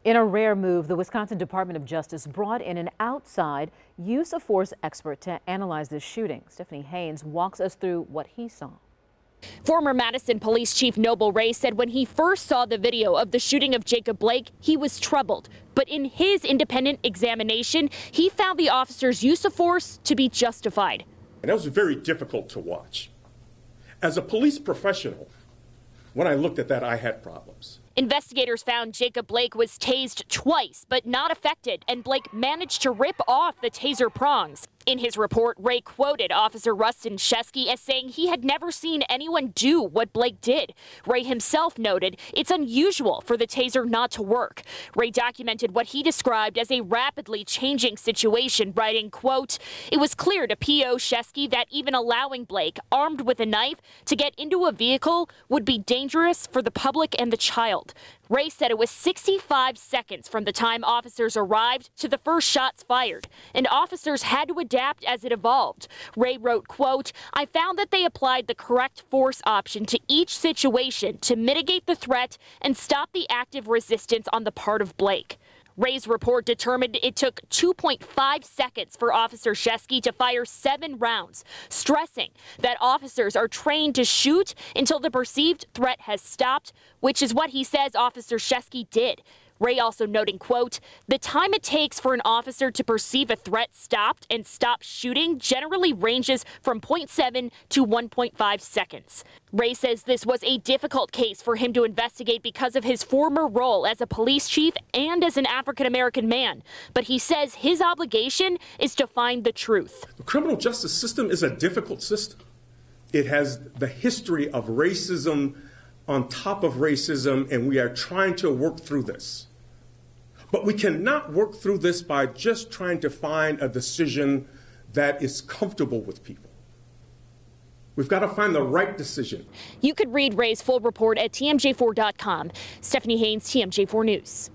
In a rare move, the Wisconsin Department of Justice brought in an outside use of force expert to analyze this shooting. Stephanie Haynes walks us through what he saw. Former Madison Police Chief Wray said when he first saw the video of the shooting of Jacob Blake, he was troubled. But in his independent examination, he found the officer's use of force to be justified. And that was very difficult to watch. As a police professional, when I looked at that, I had problems. Investigators found Jacob Blake was tased twice, but not affected, and Blake managed to rip off the taser prongs. In his report, Wray quoted Officer Rusten Sheskey as saying he had never seen anyone do what Blake did. Wray himself noted it's unusual for the taser not to work. Wray documented what he described as a rapidly changing situation, writing, quote, "It was clear to P.O. Sheskey that even allowing Blake, armed with a knife, to get into a vehicle would be dangerous for the public and the child." Wray said it was 65 seconds from the time officers arrived to the first shots fired, and officers had to adapt as it evolved. Wray wrote, quote, "I found that they applied the correct force option to each situation to mitigate the threat and stop the active resistance on the part of Blake." Wray's report determined it took 2.5 seconds for Officer Sheskey to fire 7 rounds, stressing that officers are trained to shoot until the perceived threat has stopped, which is what he says Officer Sheskey did. Wray also noting, quote, "The time it takes for an officer to perceive a threat stopped and stop shooting generally ranges from 0.7 to 1.5 seconds. Wray says this was a difficult case for him to investigate because of his former role as a police chief and as an African-American man. But he says his obligation is to find the truth. The criminal justice system is a difficult system. It has the history of racism on top of racism, and we are trying to work through this. But we cannot work through this by just trying to find a decision that is comfortable with people. We've got to find the right decision. You could read Wray's full report at TMJ4.com. Stephanie Haynes, TMJ4 News.